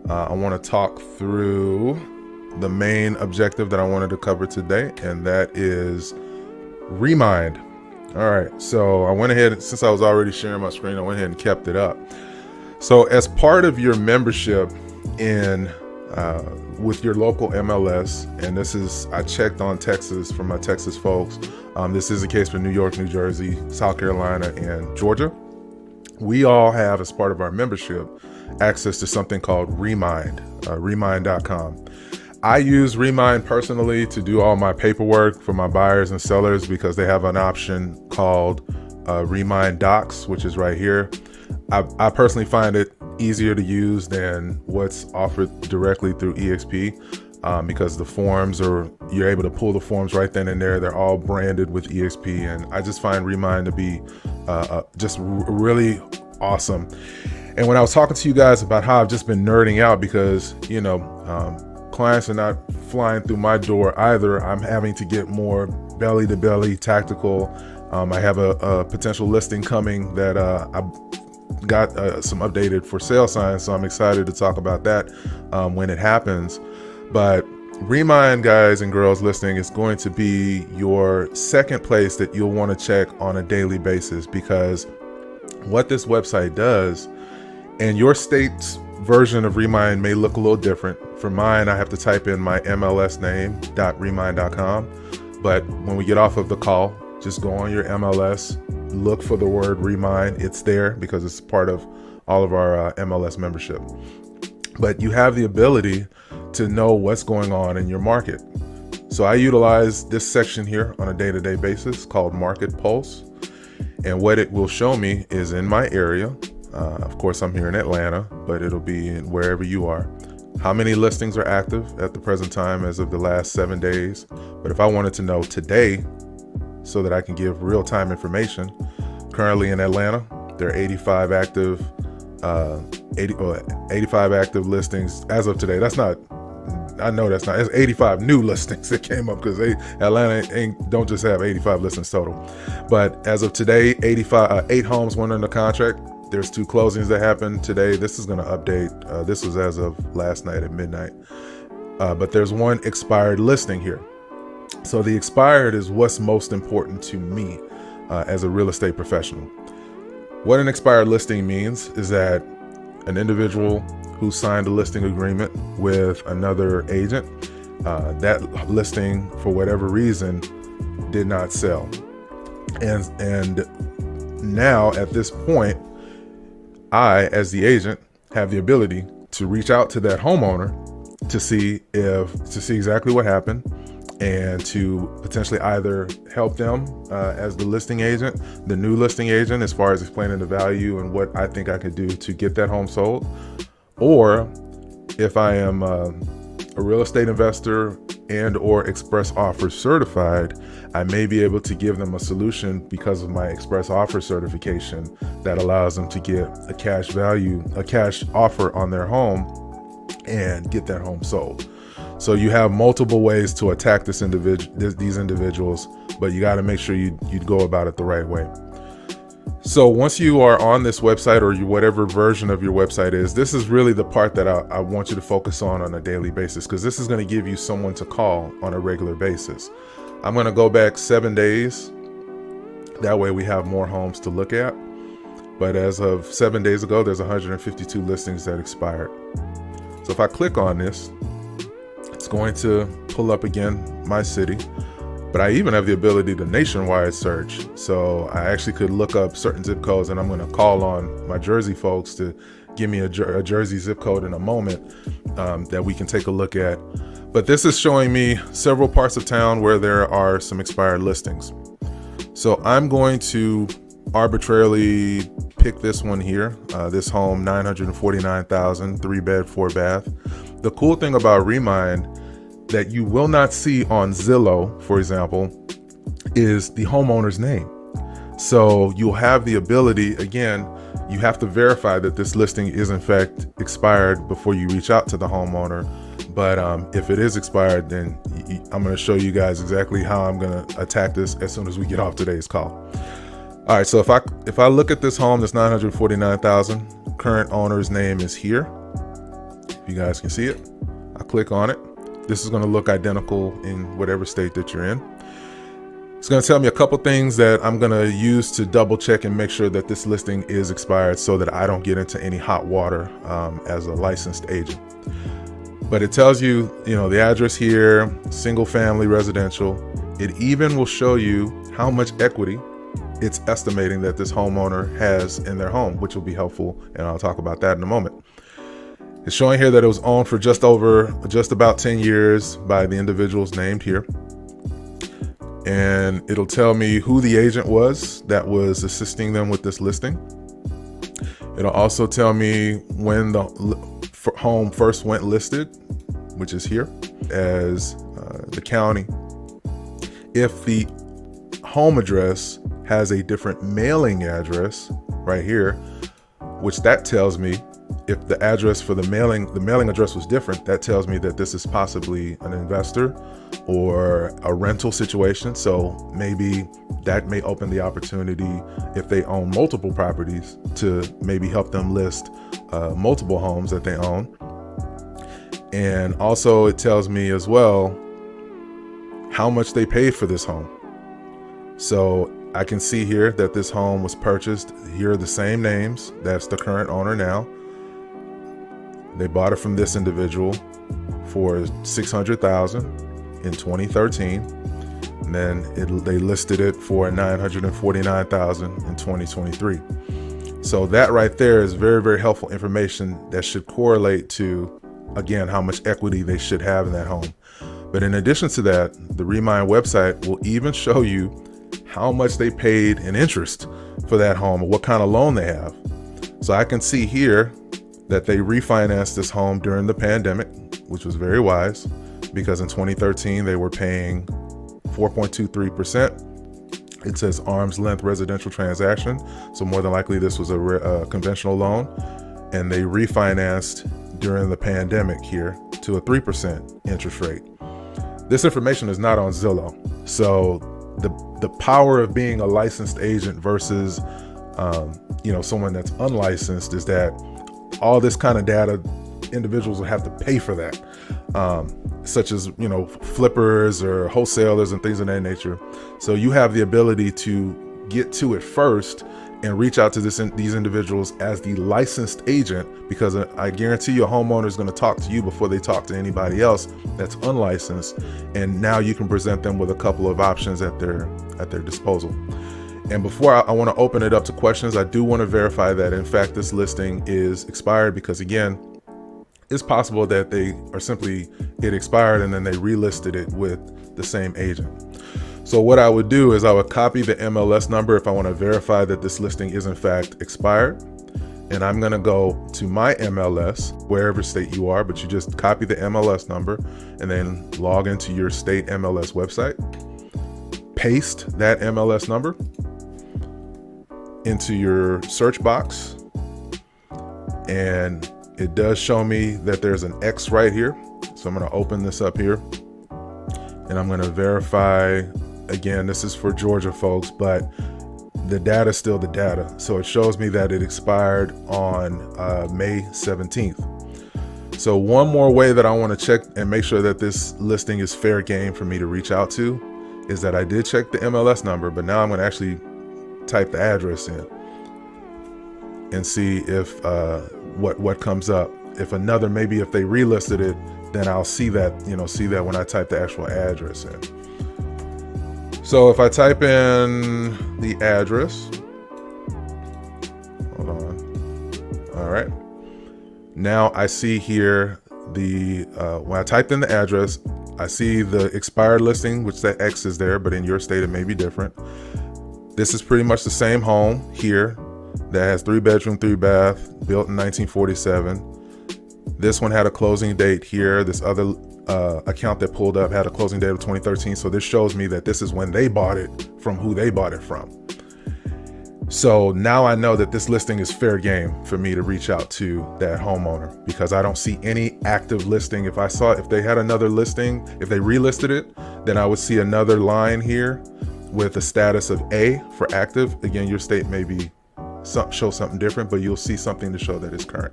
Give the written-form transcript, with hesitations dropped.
I want to talk through the main objective that I wanted to cover today, and that is Remind. All right, so I went ahead, since I was already sharing my screen, I went ahead and kept it up. So as part of your membership in with your local MLS, and this is, I checked on Texas for my Texas folks. This is the case for New York, New Jersey, South Carolina, and Georgia. We all have, as part of our membership, access to something called Remind, remind.com. I use Remind personally to do all my paperwork for my buyers and sellers because they have an option called Remind Docs, which is right here. I personally find it easier to use than what's offered directly through EXP because the forms you're able to pull the forms right then and there. They're all branded with EXP, and I just find Remind to be just really awesome. And when I was talking to you guys about how I've just been nerding out because, clients are not flying through my door either. I'm having to get more belly to belly tactical. I have a potential listing coming that I got some updated for sale signs, so I'm excited to talk about that when it happens. But Remind, guys and girls listening, is going to be your second place that you'll want to check on a daily basis, because what this website does, and your state's version of Remind may look a little different. For mine, I have to type in my MLS name .remind.com. But when we get off of the call, just go on your MLS, look for the word Remind. It's there because it's part of all of our MLS membership. But you have the ability to know what's going on in your market. So I utilize this section here on a day-to-day basis called Market Pulse. And what it will show me is in my area. Of course, I'm here in Atlanta, but it'll be in wherever you are. How many listings are active at the present time as of the last 7 days? But if I wanted to know today so that I can give real-time information, currently in Atlanta, there are 85 active 85 active listings as of today. It's 85 new listings that came up because Atlanta don't just have 85 listings total. But as of today, 8 homes went under contract. There's 2 closings that happened today. This is going to update. This was as of last night at midnight. But there's 1 expired listing here. So the expired is what's most important to me as a real estate professional. What an expired listing means is that an individual who signed a listing agreement with another agent, that listing, for whatever reason, did not sell. And now at this point, I, as the agent, have the ability to reach out to that homeowner to see exactly what happened, and to potentially either help them as the listing agent, the new listing agent, as far as explaining the value and what I think I could do to get that home sold. Or if I am a real estate investor and or express offer certified, I may be able to give them a solution because of my express offer certification that allows them to get a cash offer on their home and get that home sold. So you have multiple ways to attack these individuals, but you got to make sure you go about it the right way. So once you are on this website, or whatever version of your website is, this is really the part that I want you to focus on a daily basis, because this is going to give you someone to call on a regular basis. I'm going to go back 7 days. That way we have more homes to look at. But as of 7 days ago, there's 152 listings that expired. So if I click on this, it's going to pull up again my city, but I even have the ability to nationwide search. So I actually could look up certain zip codes, and I'm going to call on my Jersey folks to give me a Jersey zip code in a moment that we can take a look at. But this is showing me several parts of town where there are some expired listings. So I'm going to arbitrarily pick this one here, this home, $949,000, 3-bed, 4-bath. The cool thing about Remind that you will not see on Zillow, for example, is the homeowner's name. So you'll have the ability, again, you have to verify that this listing is in fact expired before you reach out to the homeowner. But if it is expired, then I'm going to show you guys exactly how I'm going to attack this as soon as we get off today's call. All right, so if I look at this home, this $949,000, current owner's name is here. You guys can see it. I click on it. This is going to look identical in whatever state that you're in. It's going to tell me a couple things that I'm going to use to double check and make sure that this listing is expired so that I don't get into any hot water as a licensed agent. But it tells you, the address here, single family residential. It even will show you how much equity it's estimating that this homeowner has in their home, which will be helpful. And I'll talk about that in a moment. It's showing here that it was owned for just about 10 years by the individuals named here. And it'll tell me who the agent was that was assisting them with this listing. It'll also tell me when the home first went listed, which is here, as the county. If the home address has a different mailing address right here, which that tells me if the address for the mailing address was different, that tells me that this is possibly an investor or a rental situation. So maybe that may open the opportunity, if they own multiple properties, to maybe help them list multiple homes that they own. And also it tells me as well how much they paid for this home. So I can see here that this home was purchased. Here are the same names. That's the current owner now. They bought it from this individual for $600,000 in 2013, and then they listed it for $949,000 in 2023. So that right there is very, very helpful information that should correlate to, again, how much equity they should have in that home. But in addition to that, the Remind website will even show you how much they paid in interest for that home or what kind of loan they have. So I can see here that they refinanced this home during the pandemic, which was very wise, because in 2013 they were paying 4.23%. It says arm's length residential transaction, so more than likely this was a conventional loan, and they refinanced during the pandemic here to a 3% interest rate. This information is not on Zillow, so the power of being a licensed agent versus someone that's unlicensed is that all this kind of data, individuals will have to pay for that, such as, flippers or wholesalers and things of that nature. So you have the ability to get to it first and reach out to these individuals as the licensed agent, because I guarantee you a homeowner is going to talk to you before they talk to anybody else that's unlicensed. And now you can present them with a couple of options at their disposal. And before I want to open it up to questions, I do want to verify that, in fact, this listing is expired, because, again, it's possible that it expired and then they relisted it with the same agent. So what I would do is I would copy the MLS number if I want to verify that this listing is, in fact, expired. And I'm going to go to my MLS, wherever state you are, but you just copy the MLS number and then log into your state MLS website. Paste that MLS number into your search box, and it does show me that there's an X right here. So I'm going to open this up here and I'm going to verify. Again, this is for Georgia folks, but the data is still the data. So it shows me that it expired on May 17th. So one more way that I want to check and make sure that this listing is fair game for me to reach out to is that I did check the MLS number, but now I'm going to actually type the address in and see if what comes up. If if they relisted it, then I'll see that when I type the actual address in. So if I type in the address, hold on. All right. Now I see here when I typed in the address, I see the expired listing, which that X is there, but in your state it may be different. This is pretty much the same home here that has 3-bedroom, 3-bath, built in 1947. This one had a closing date here. This other account that pulled up had a closing date of 2013. So this shows me that this is when they bought it from who they bought it from. So now I know that this listing is fair game for me to reach out to that homeowner, because I don't see any active listing. If they had another listing, if they relisted it, then I would see another line here with a status of A for active. Again, your state may show something different, but you'll see something to show that it's current.